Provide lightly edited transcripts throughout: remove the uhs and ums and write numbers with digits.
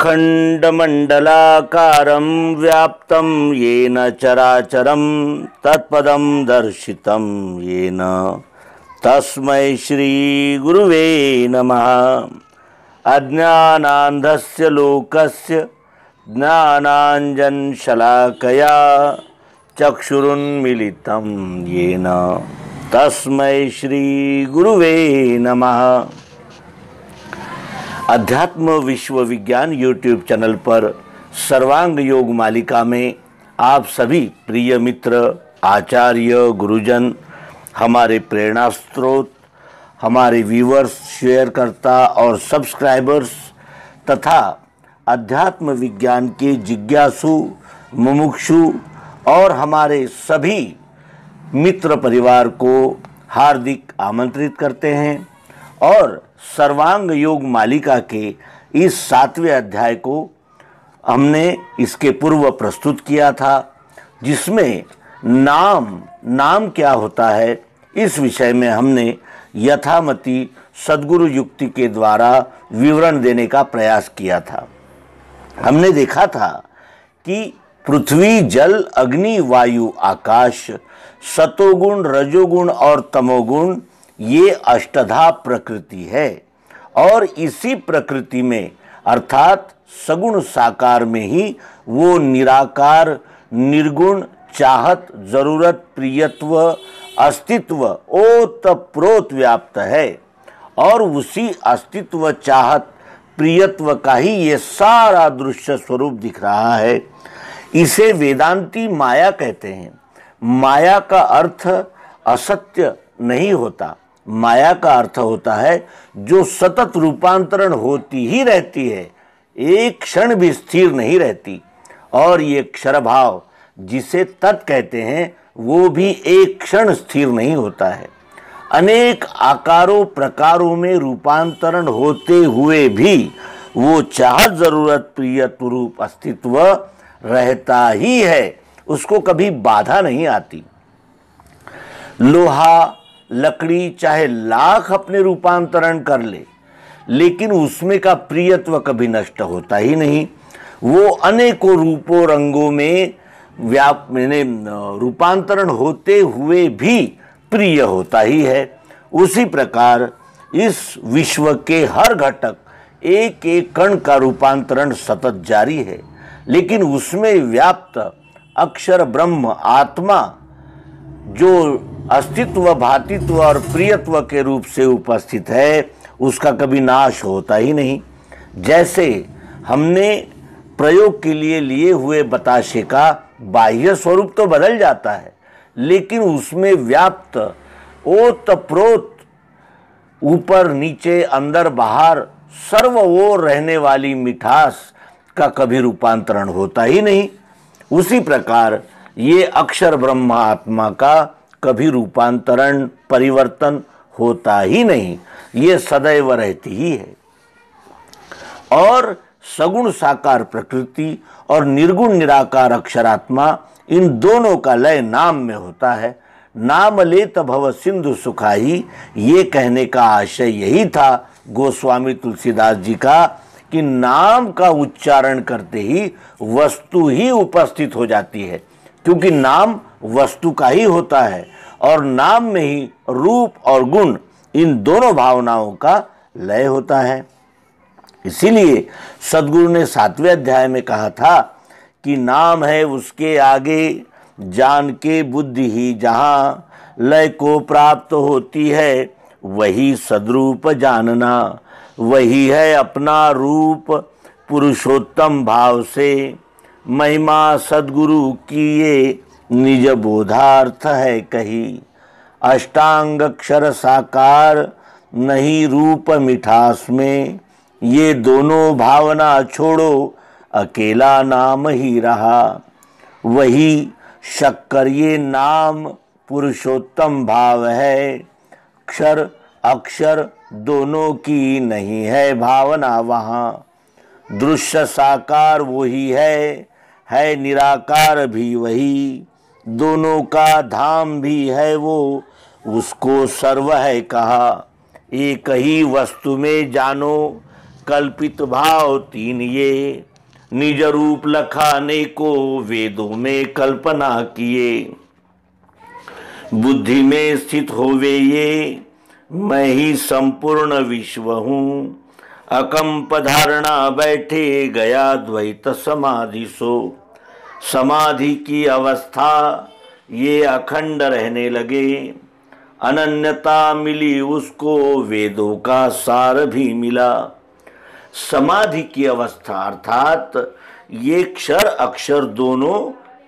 अखंडमंडलाकारं व्याप्तं येन चराचरं तत्पदं दर्शितं येन तस्मै श्री गुरुवे नमः। अज्ञानान्धस्य लोकस्य ज्ञानाञ्जनशलाकया चक्षुरुन्मीलितं येन तस्मै श्री गुरुवे नमः। अध्यात्म विश्व विज्ञान यूट्यूब चैनल पर सर्वांग योग मालिका में आप सभी प्रिय मित्र, आचार्य, गुरुजन, हमारे प्रेरणा स्रोत, हमारे व्यूअर्स, शेयरकर्ता और सब्सक्राइबर्स तथा अध्यात्म विज्ञान के जिज्ञासु, मुमुक्षु और हमारे सभी मित्र परिवार को हार्दिक आमंत्रित करते हैं और सर्वांग योग मालिका के इस 7वें अध्याय को हमने इसके पूर्व प्रस्तुत किया था, जिसमें नाम क्या होता है इस विषय में हमने यथामति सद्गुरु युक्ति के द्वारा विवरण देने का प्रयास किया था। हमने देखा था कि पृथ्वी, जल, अग्नि, वायु, आकाश, सतोगुण, रजोगुण और तमोगुण ये अष्टधा प्रकृति है और इसी प्रकृति में अर्थात सगुण साकार में ही वो निराकार, निर्गुण, चाहत, जरूरत, प्रियत्व, अस्तित्व ओतप्रोत व्याप्त है और उसी अस्तित्व, चाहत, प्रियत्व का ही ये सारा दृश्य स्वरूप दिख रहा है। इसे वेदांती माया कहते हैं। माया का अर्थ असत्य नहीं होता, माया का अर्थ होता है जो सतत रूपांतरण होती ही रहती है, एक क्षण भी स्थिर नहीं रहती। और ये क्षर भाव जिसे तत् कहते हैं वो भी एक क्षण स्थिर नहीं होता है। अनेक आकारों प्रकारों में रूपांतरण होते हुए भी वो चाहत, जरूरत, प्रियत्व रूप अस्तित्व रहता ही है, उसको कभी बाधा नहीं आती। लोहा, लकड़ी चाहे लाख अपने रूपांतरण कर ले, लेकिन उसमें का प्रियत्व कभी नष्ट होता ही नहीं। वो अनेकों रूपों रंगों में रूपांतरण होते हुए भी प्रिय होता ही है। उसी प्रकार इस विश्व के हर घटक, एक एक कण का रूपांतरण सतत जारी है, लेकिन उसमें व्याप्त अक्षर ब्रह्म आत्मा जो अस्तित्व, भातित्व और प्रियत्व के रूप से उपस्थित है, उसका कभी नाश होता ही नहीं। जैसे हमने प्रयोग के लिए हुए बताशे का बाह्य स्वरूप तो बदल जाता है, लेकिन उसमें व्याप्त ओतप्रोत, ऊपर नीचे, अंदर बाहर, सर्व ओर रहने वाली मिठास का कभी रूपांतरण होता ही नहीं। उसी प्रकार ये अक्षर ब्रह्म आत्मा का कभी रूपांतरण, परिवर्तन होता ही नहीं, ये सदैव रहती ही है। और सगुण साकार प्रकृति और निर्गुण निराकार अक्षरात्मा, इन दोनों का लय नाम में होता है। नाम लेत भव सिंधु सुखाई, ये कहने का आशय यही था गोस्वामी तुलसीदास जी का कि नाम का उच्चारण करते ही वस्तु ही उपस्थित हो जाती है, क्योंकि नाम वस्तु का ही होता है और नाम में ही रूप और गुण, इन दोनों भावनाओं का लय होता है। इसीलिए सद्गुरु ने 7वें अध्याय में कहा था कि नाम है उसके आगे जान के बुद्धि ही जहाँ लय को प्राप्त होती है, वही सद्रूप जानना, वही है अपना रूप पुरुषोत्तम भाव से। महिमा सद्गुरु की ये निज बोधार्थ है कही, अष्टांग अक्षर साकार नहीं रूप मिठास में, ये दोनों भावना छोड़ो अकेला नाम ही रहा। वही शक्कर ये नाम पुरुषोत्तम भाव है, क्षर अक्षर दोनों की नहीं है भावना वहाँ। दृश्य साकार वही है निराकार भी वही, दोनों का धाम भी है वो, उसको सर्व है कहा। एक ही वस्तु में जानो कल्पित भाव तीन ये, निज रूप लखाने को वेदों में कल्पना किए। बुद्धि में स्थित होवे ये, मैं ही संपूर्ण विश्व हूँ। अकंप धारणा बैठे गया द्वैत समाधि सो। समाधि की अवस्था ये अखंड रहने लगे। अनन्यता मिली उसको, वेदों का सार भी मिला। समाधि की अवस्था अर्थात ये क्षर अक्षर दोनों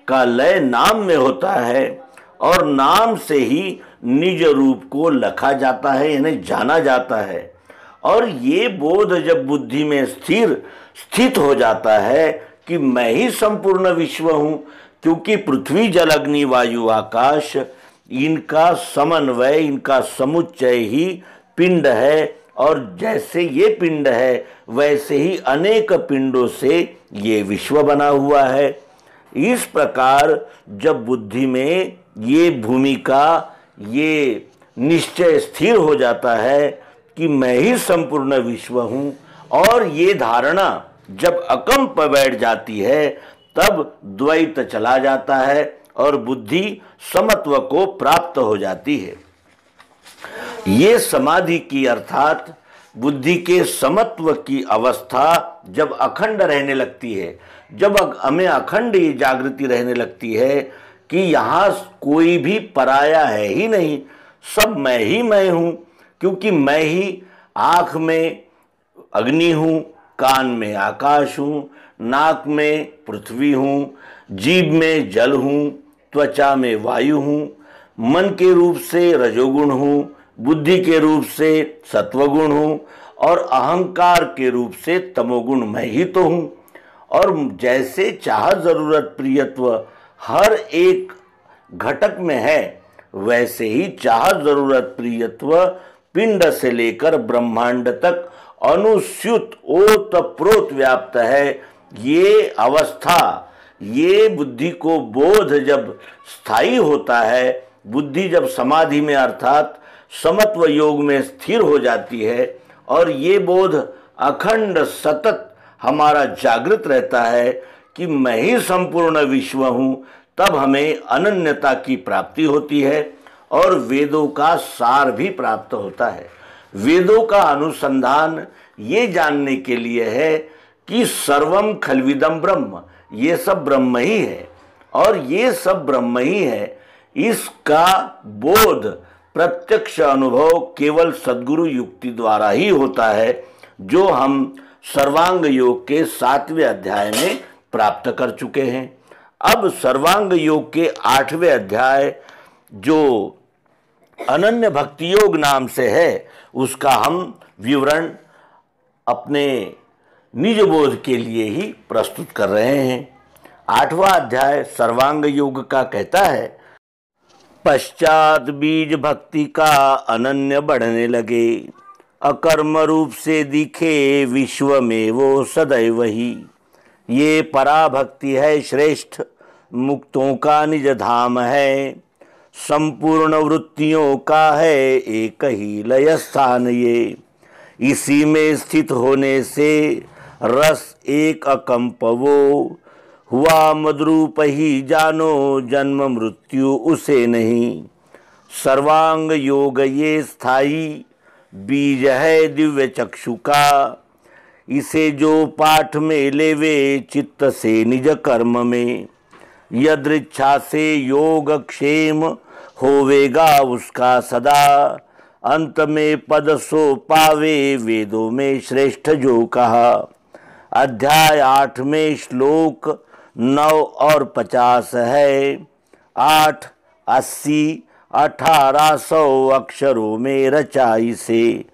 का लय नाम में होता है और नाम से ही निज रूप को लखा जाता है, यानी जाना जाता है। और ये बोध जब बुद्धि में स्थित हो जाता है कि मैं ही संपूर्ण विश्व हूँ, क्योंकि पृथ्वी जल अग्नि वायु आकाश इनका समन्वय, इनका समुच्चय ही पिंड है। और जैसे ये पिंड है वैसे ही अनेक पिंडों से ये विश्व बना हुआ है। इस प्रकार जब बुद्धि में ये भूमिका, ये निश्चय स्थिर हो जाता है कि मैं ही संपूर्ण विश्व हूँ, और ये धारणा जब अकंप बैठ जाती है तब द्वैत चला जाता है और बुद्धि समत्व को प्राप्त हो जाती है। ये समाधि की अर्थात बुद्धि के समत्व की अवस्था जब अखंड रहने लगती है, जब हमें अखंड ये जागृति रहने लगती है कि यहाँ कोई भी पराया है ही नहीं, सब मैं ही मैं हूँ, क्योंकि मैं ही आँख में अग्नि हूँ, कान में आकाश हूँ, नाक में पृथ्वी हूँ, जीभ में जल हूँ, त्वचा में वायु हूँ, मन के रूप से रजोगुण हूँ, बुद्धि के रूप से सत्वगुण हूँ और अहंकार के रूप से तमोगुण मैं ही तो हूँ। और जैसे चाह जरूरत प्रियत्व हर एक घटक में है, वैसे ही चाह जरूरत प्रियत्व पिंड से लेकर ब्रह्मांड तक अनुस्यूत ओत प्रोत व्याप्त है। ये अवस्था, ये बुद्धि को बोध जब स्थायी होता है, बुद्धि जब समाधि में अर्थात समत्व योग में स्थिर हो जाती है और ये बोध अखंड सतत हमारा जागृत रहता है कि मैं ही संपूर्ण विश्व हूँ, तब हमें अनन्यता की प्राप्ति होती है और वेदों का सार भी प्राप्त होता है। वेदों का अनुसंधान ये जानने के लिए है कि सर्वम खलविदम ब्रह्म, ये सब ब्रह्म ही है और ये सब ब्रह्म ही है। इसका बोध प्रत्यक्ष अनुभव केवल सद्गुरु युक्ति द्वारा ही होता है, जो हम सर्वांग योग के 7वें अध्याय में प्राप्त कर चुके हैं। अब सर्वांग योग के 8वें अध्याय जो अनन्य भक्ति योग नाम से है, उसका हम विवरण अपने निज बोध के लिए ही प्रस्तुत कर रहे हैं। 8वां अध्याय सर्वांग योग का कहता है, पश्चात बीज भक्ति का अनन्य बढ़ने लगे, अकर्म रूप से दिखे विश्व में वो सदैव ही। ये पराभक्ति है श्रेष्ठ, मुक्तों का निज धाम है, संपूर्ण वृत्तियों का है एक ही लय स्थान ये। इसी में स्थित होने से रस एक अकंप वो, हुआ मद्रूप ही जानो जन्म मृत्यु उसे नहीं। सर्वांग योग ये स्थाई बीज है दिव्य चक्षु का, इसे जो पाठ में लेवे चित्त से निज कर्म में। यदृच्छा से योग क्षेम होवेगा उसका सदा, अंत में पद सो पावे वेदों में श्रेष्ठ जो कहा। अध्याय 8 में श्लोक 9 और 50 है। 8, 80, 1800 अक्षरों में रचा इसे।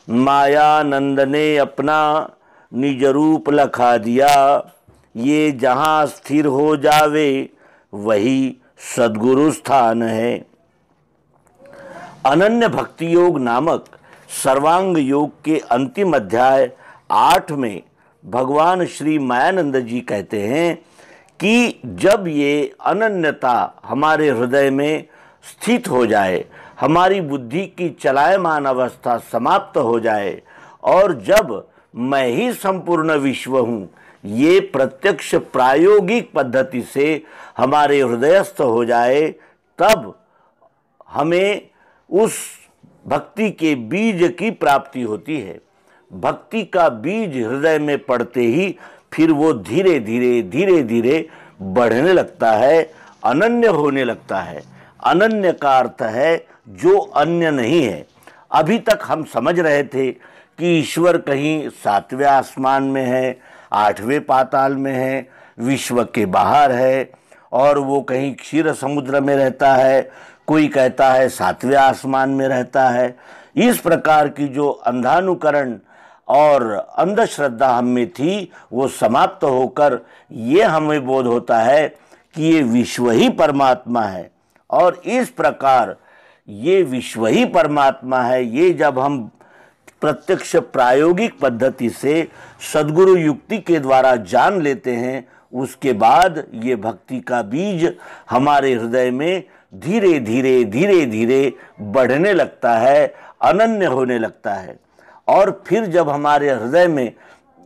मायानंद ने अपना निज रूप लखा दिया, ये जहाँ स्थिर हो जावे वही सद्गुरु स्थान है। अनन्य भक्ति योग नामक सर्वांग योग के अंतिम अध्याय 8 में भगवान श्री मायानंद जी कहते हैं कि जब ये अनन्यता हमारे हृदय में स्थित हो जाए, हमारी बुद्धि की चलायमान अवस्था समाप्त हो जाए और जब मैं ही संपूर्ण विश्व हूँ, ये प्रत्यक्ष प्रायोगिक पद्धति से हमारे हृदयस्थ हो जाए, तब हमें उस भक्ति के बीज की प्राप्ति होती है। भक्ति का बीज हृदय में पड़ते ही फिर वो धीरे धीरे धीरे धीरे बढ़ने लगता है, अनन्य होने लगता है। अनन्य का अर्थ है जो अन्य नहीं है। अभी तक हम समझ रहे थे कि ईश्वर कहीं 7वें आसमान में है, 8वें पाताल में है, विश्व के बाहर है, और वो कहीं क्षीर समुद्र में रहता है, कोई कहता है 7वें आसमान में रहता है। इस प्रकार की जो अंधानुकरण और अंधश्रद्धा हम में थी वो समाप्त होकर ये हमें बोध होता है कि ये विश्व ही परमात्मा है। और इस प्रकार ये विश्व ही परमात्मा है, ये जब हम प्रत्यक्ष प्रायोगिक पद्धति से सद्गुरु युक्ति के द्वारा जान लेते हैं, उसके बाद ये भक्ति का बीज हमारे हृदय में धीरे धीरे धीरे धीरे बढ़ने लगता है, अनन्य होने लगता है। और फिर जब हमारे हृदय में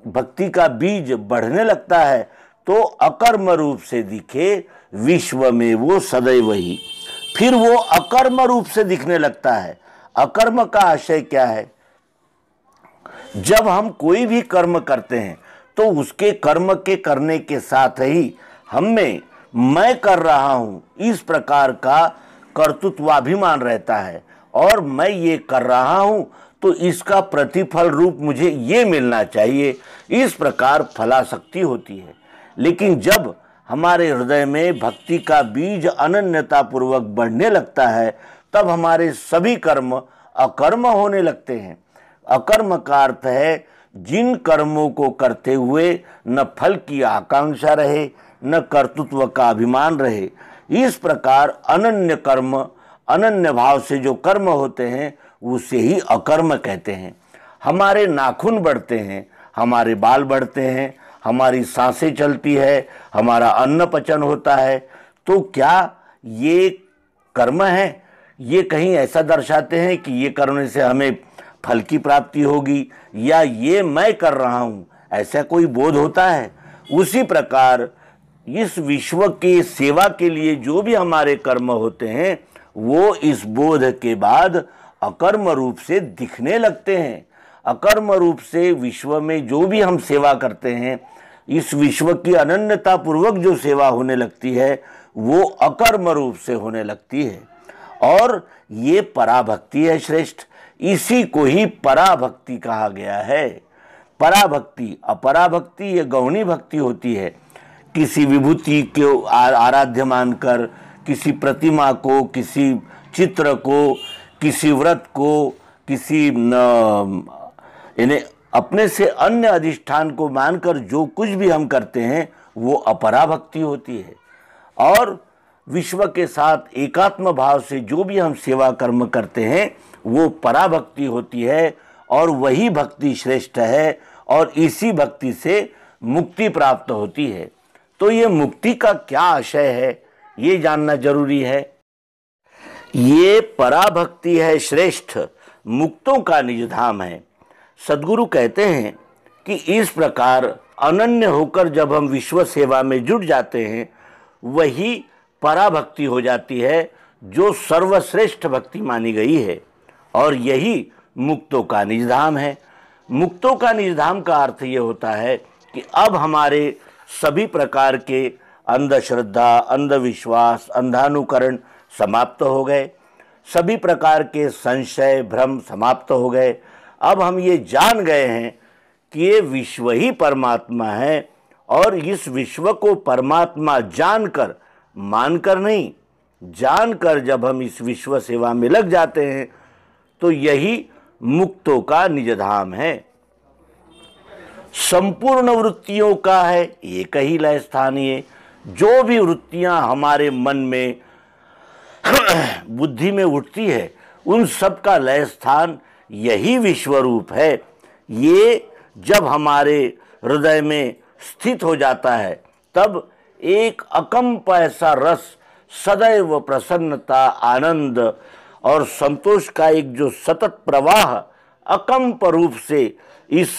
भक्ति का बीज बढ़ने लगता है तो अकर्म रूप से दिखे विश्व में वो सदैव ही। फिर वो अकर्म रूप से दिखने लगता है। अकर्म का आशय क्या है? जब हम कोई भी कर्म करते हैं तो उसके कर्म के करने के साथ ही हमें मैं कर रहा हूं इस प्रकार का कर्तृत्वाभिमान रहता है, और मैं ये कर रहा हूं तो इसका प्रतिफल रूप मुझे ये मिलना चाहिए, इस प्रकार फलासक्ति होती है। लेकिन जब हमारे हृदय में भक्ति का बीज अनन्यता पूर्वक बढ़ने लगता है तब हमारे सभी कर्म अकर्म होने लगते हैं। अकर्म का अर्थ है जिन कर्मों को करते हुए न फल की आकांक्षा रहे, न कर्तृत्व का अभिमान रहे। इस प्रकार अनन्य कर्म, अनन्य भाव से जो कर्म होते हैं उसे ही अकर्म कहते हैं। हमारे नाखून बढ़ते हैं, हमारे बाल बढ़ते हैं, हमारी सांसें चलती है, हमारा अन्न पचन होता है, तो क्या ये कर्म है? ये कहीं ऐसा दर्शाते हैं कि ये करने से हमें फल की प्राप्ति होगी, या ये मैं कर रहा हूँ, ऐसा कोई बोध होता है? उसी प्रकार इस विश्व की सेवा के लिए जो भी हमारे कर्म होते हैं वो इस बोध के बाद अकर्म रूप से दिखने लगते हैं। अकर्म रूप से विश्व में जो भी हम सेवा करते हैं, इस विश्व की अनन्यता पूर्वक जो सेवा होने लगती है वो अकर्म रूप से होने लगती है, और ये पराभक्ति है श्रेष्ठ। इसी को ही पराभक्ति कहा गया है। पराभक्ति, अपराभक्ति ये गौणी भक्ति होती है। किसी विभूति को आराध्य मानकर, किसी प्रतिमा को, किसी चित्र को, किसी व्रत को, किसी यानी अपने से अन्य अधिष्ठान को मानकर जो कुछ भी हम करते हैं वो अपराभक्ति होती है। और विश्व के साथ एकात्म भाव से जो भी हम सेवा कर्म करते हैं वो पराभक्ति होती है, और वही भक्ति श्रेष्ठ है, और इसी भक्ति से मुक्ति प्राप्त होती है। तो ये मुक्ति का क्या आशय है ये जानना जरूरी है। ये पराभक्ति है श्रेष्ठ, मुक्तों का निज धाम है। सद्गुरु कहते हैं कि इस प्रकार अनन्य होकर जब हम विश्व सेवा में जुट जाते हैं वही पराभक्ति हो जाती है जो सर्वश्रेष्ठ भक्ति मानी गई है, और यही मुक्तों का निज धाम है। मुक्तों का निज धाम का अर्थ ये होता है कि अब हमारे सभी प्रकार के अंधश्रद्धा, अंधविश्वास, अंधानुकरण समाप्त हो गए, सभी प्रकार के संशय, भ्रम समाप्त हो गए। अब हम ये जान गए हैं कि ये विश्व ही परमात्मा है, और इस विश्व को परमात्मा जानकर, मानकर नहीं, जानकर जब हम इस विश्व सेवा में लग जाते हैं तो यही मुक्तों का निज धाम है। संपूर्ण वृत्तियों का है एक ही लय स्थानीय। जो भी वृत्तियां हमारे मन में बुद्धि में उठती है उन सब का लय स्थान यही विश्व रूप है। ये जब हमारे हृदय में स्थित हो जाता है तब एक अकंप ऐसा रस, सदैव प्रसन्नता, आनंद और संतोष का एक जो सतत प्रवाह अकंप रूप से इस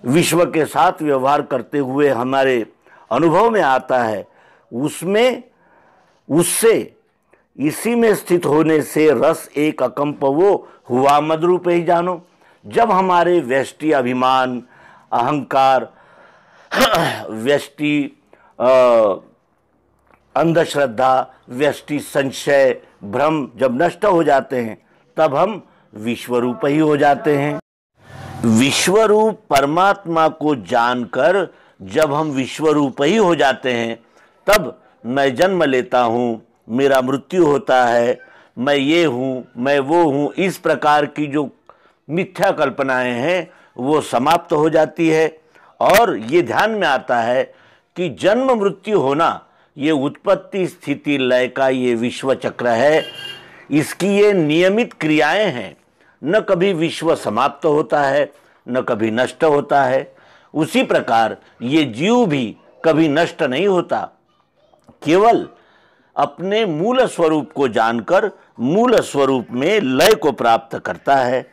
विश्व के साथ व्यवहार करते हुए हमारे अनुभव में आता है, उसमें उससे इसी में स्थित होने से रस एक अकंप वो हुआ मद्रूप ही जानो। जब हमारे व्यष्टि अभिमान, अहंकार, व्यष्टि अंधश्रद्धा, व्यष्टि संशय, भ्रम जब नष्ट हो जाते हैं, तब हम विश्वरूप ही हो जाते हैं। विश्वरूप परमात्मा को जानकर जब हम विश्वरूप ही हो जाते हैं, तब मैं जन्म लेता हूँ, मेरा मृत्यु होता है, मैं ये हूँ, मैं वो हूँ, इस प्रकार की जो मिथ्या कल्पनाएं हैं वो समाप्त हो जाती है। और ये ध्यान में आता है कि जन्म मृत्यु होना ये उत्पत्ति स्थिति लय का ये विश्व चक्र है, इसकी ये नियमित क्रियाएं हैं। न कभी विश्व समाप्त होता है, न कभी नष्ट होता है। उसी प्रकार ये जीव भी कभी नष्ट नहीं होता, केवल अपने मूल स्वरूप को जानकर मूल स्वरूप में लय को प्राप्त करता है।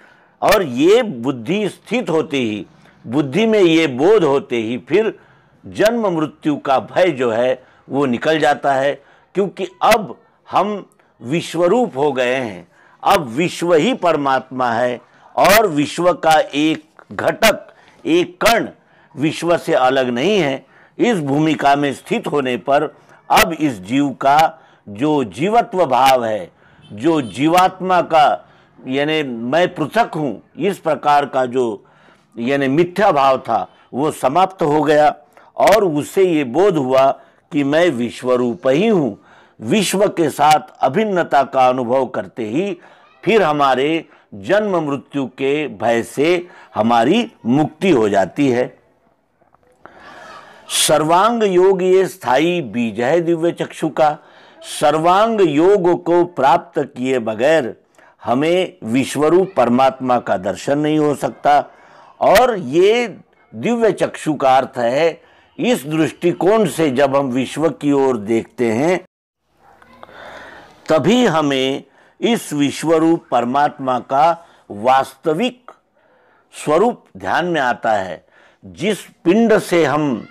और ये बुद्धि स्थित होते ही, बुद्धि में ये बोध होते ही फिर जन्म मृत्यु का भय जो है वो निकल जाता है, क्योंकि अब हम विश्वरूप हो गए हैं। अब विश्व ही परमात्मा है और विश्व का एक घटक, एक कण विश्व से अलग नहीं है। इस भूमिका में स्थित होने पर अब इस जीव का जो जीवत्व भाव है, जो जीवात्मा का यानी मैं पृथक हूँ, इस प्रकार का जो यानी मिथ्या भाव था वो समाप्त हो गया। और उससे ये बोध हुआ कि मैं विश्वरूप ही हूँ। विश्व के साथ अभिन्नता का अनुभव करते ही फिर हमारे जन्म मृत्यु के भय से हमारी मुक्ति हो जाती है। सर्वांग योग ये स्थायी बीज है दिव्य चक्षु का। सर्वांग योग को प्राप्त किए बगैर हमें विश्वरूप परमात्मा का दर्शन नहीं हो सकता। और ये दिव्य चक्षु का अर्थ है, इस दृष्टिकोण से जब हम विश्व की ओर देखते हैं, तभी हमें इस विश्वरूप परमात्मा का वास्तविक स्वरूप ध्यान में आता है। जिस पिंड से हम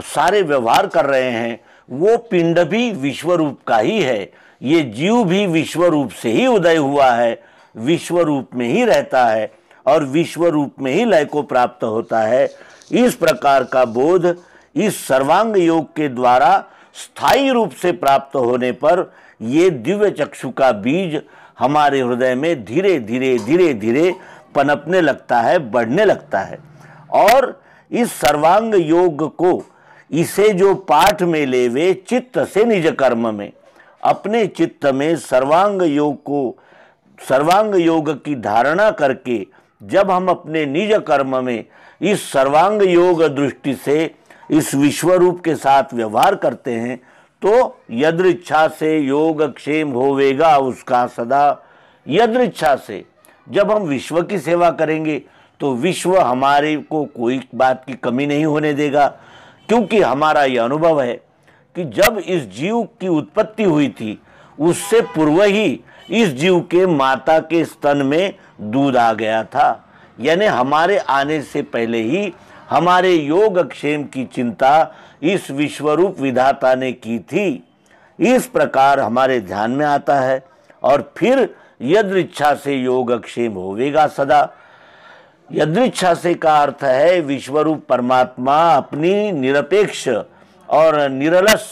सारे व्यवहार कर रहे हैं, वो पिंड भी विश्वरूप का ही है। ये जीव भी विश्वरूप से ही उदय हुआ है, विश्वरूप में ही रहता है और विश्वरूप में ही लय को प्राप्त होता है। इस प्रकार का बोध इस सर्वांग योग के द्वारा स्थायी रूप से प्राप्त होने पर ये दिव्य चक्षु का बीज हमारे हृदय में धीरे धीरे धीरे धीरे पनपने लगता है, बढ़ने लगता है। और इस सर्वांग योग को, इसे जो पाठ में लेवे चित्त से निज कर्म में, अपने चित्त में सर्वांग योग को, सर्वांग योग की धारणा करके जब हम अपने निज कर्म में इस सर्वांग योग दृष्टि से इस विश्वरूप के साथ व्यवहार करते हैं, तो यदृच्छा से योग क्षेम होवेगा उसका सदा। यदृच्छा से जब हम विश्व की सेवा करेंगे तो विश्व हमारे को कोई बात की कमी नहीं होने देगा, क्योंकि हमारा यह अनुभव है कि जब इस जीव की उत्पत्ति हुई थी, उससे पूर्व ही इस जीव के माता के स्तन में दूध आ गया था। यानी हमारे आने से पहले ही हमारे योग क्षेम की चिंता इस विश्वरूप विधाता ने की थी। इस प्रकार हमारे ध्यान में आता है। और फिर यदृच्छा से योग क्षेम होवेगा सदा। यदृच्छा से का अर्थ है विश्वरूप परमात्मा अपनी निरपेक्ष और निरलस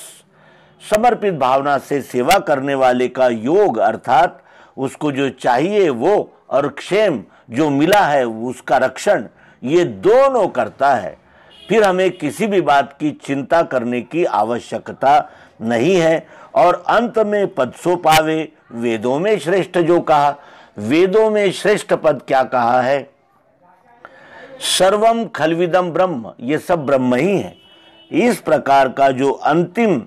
समर्पित भावना से सेवा करने वाले का योग, अर्थात उसको जो चाहिए वो, और क्षेम जो मिला है उसका रक्षण, ये दोनों करता है। फिर हमें किसी भी बात की चिंता करने की आवश्यकता नहीं है। और अंत में पद सो पावे, वेदों में श्रेष्ठ जो कहा। वेदों में श्रेष्ठ पद क्या कहा है? सर्वम खलविदम ब्रह्म, ये सब ब्रह्म ही है। इस प्रकार का जो अंतिम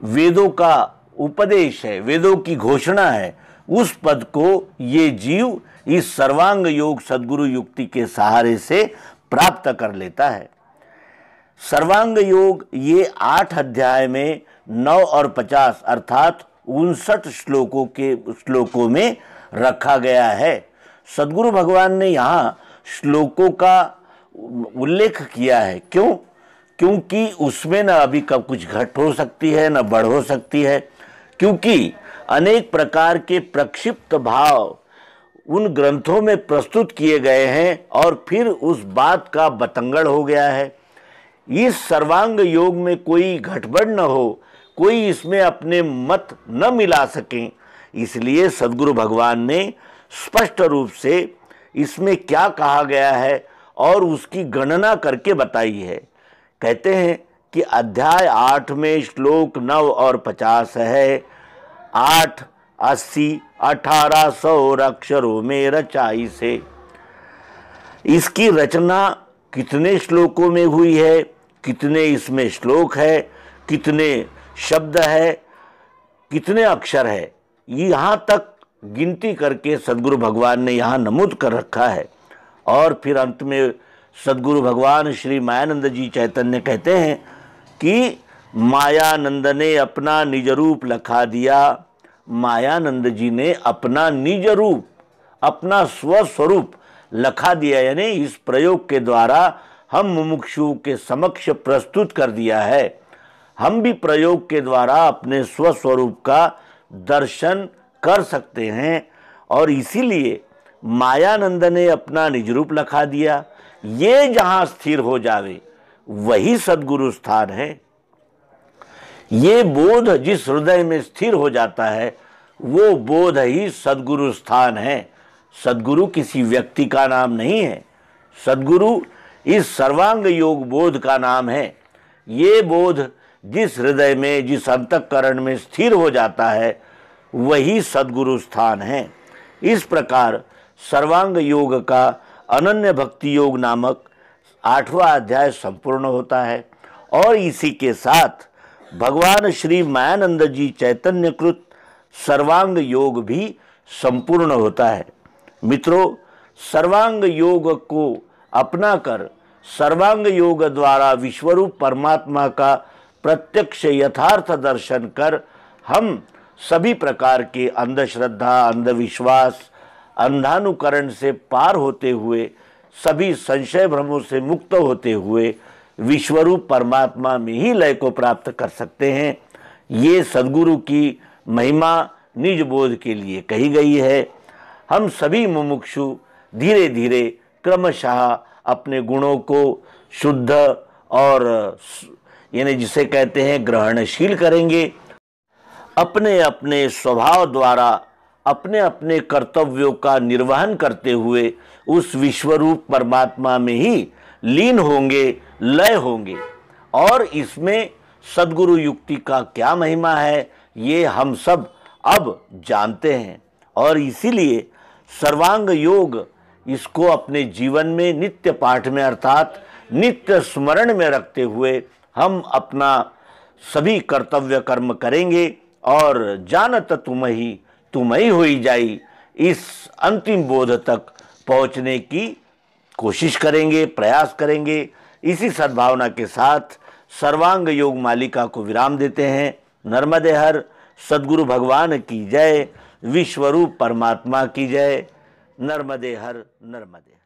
वेदों का उपदेश है, वेदों की घोषणा है, उस पद को ये जीव इस सर्वांग योग सद्गुरु युक्ति के सहारे से प्राप्त कर लेता है। सर्वांग योग ये 8 अध्याय में 9 और 50 अर्थात 59 श्लोकों में रखा गया है। सद्गुरु भगवान ने यहाँ श्लोकों का उल्लेख किया है। क्यों? क्योंकि उसमें ना अभी कब कुछ घट हो सकती है न बढ़ हो सकती है, क्योंकि अनेक प्रकार के प्रक्षिप्त भाव उन ग्रंथों में प्रस्तुत किए गए हैं और फिर उस बात का बतंगड़ हो गया है। इस सर्वांग योग में कोई घटबढ़ न हो, कोई इसमें अपने मत न मिला सकें, इसलिए सद्गुरु भगवान ने स्पष्ट रूप से इसमें क्या कहा गया है और उसकी गणना करके बताई है। कहते हैं कि अध्याय 8 में श्लोक 9 और 50 है। 8, 80, 1800 अक्षरों में रचाई से। इसकी रचना कितने श्लोकों में हुई है, कितने इसमें श्लोक है, कितने शब्द है, कितने अक्षर है, यहाँ तक गिनती करके सद्गुरु भगवान ने यहाँ नमूद कर रखा है। और फिर अंत में सद्गुरु भगवान श्री मायानंद जी चैतन्य कहते हैं कि मायानंद ने अपना निज रूप लखा दिया। मायानंद जी ने अपना निज रूप, अपना स्वस्वरूप लखा दिया, यानी इस प्रयोग के द्वारा हम मुमुक्षु के समक्ष प्रस्तुत कर दिया है। हम भी प्रयोग के द्वारा अपने स्वस्वरूप का दर्शन कर सकते हैं और इसीलिए मायानंद ने अपना निज रूप लखा दिया। ये जहां स्थिर हो जावे वही सद्गुरु स्थान है। ये बोध जिस हृदय में स्थिर हो जाता है वो बोध ही सद्गुरु स्थान है। सद्गुरु किसी व्यक्ति का नाम नहीं है, सद्गुरु इस सर्वांग योग बोध का नाम है। ये बोध जिस हृदय में, जिस अंतःकरण में स्थिर हो जाता है वही सद्गुरु स्थान है। इस प्रकार सर्वांग योग का अनन्य भक्ति योग नामक 8वां अध्याय संपूर्ण होता है और इसी के साथ भगवान श्री मायानंद जी चैतन्यकृत सर्वांग योग भी संपूर्ण होता है। मित्रों, सर्वांग योग को अपनाकर सर्वांग योग द्वारा विश्वरूप परमात्मा का प्रत्यक्ष यथार्थ दर्शन कर हम सभी प्रकार के अंधश्रद्धा, अंधविश्वास, अंधानुकरण से पार होते हुए, सभी संशय भ्रमों से मुक्त होते हुए विश्वरूप परमात्मा में ही लय को प्राप्त कर सकते हैं। ये सद्गुरु की महिमा निज बोध के लिए कही गई है। हम सभी मुमुक्षु धीरे धीरे क्रमशः अपने गुणों को शुद्ध और यानी जिसे कहते हैं ग्रहणशील करेंगे। अपने अपने स्वभाव द्वारा अपने अपने कर्तव्यों का निर्वहन करते हुए उस विश्वरूप परमात्मा में ही लीन होंगे, लय होंगे। और इसमें सद्गुरु युक्ति का क्या महिमा है ये हम सब अब जानते हैं और इसीलिए सर्वांग योग इसको अपने जीवन में नित्य पाठ में अर्थात नित्य स्मरण में रखते हुए हम अपना सभी कर्तव्य कर्म करेंगे और जानत तुम ही होई जाई, इस अंतिम बोध तक पहुंचने की कोशिश करेंगे, प्रयास करेंगे। इसी सद्भावना के साथ सर्वांग योग मालिका को विराम देते हैं। नर्मदे हर, सद्गुरु भगवान की जय, विश्वरूप परमात्मा की जय। नर्मदे हर, नर्मदे हर।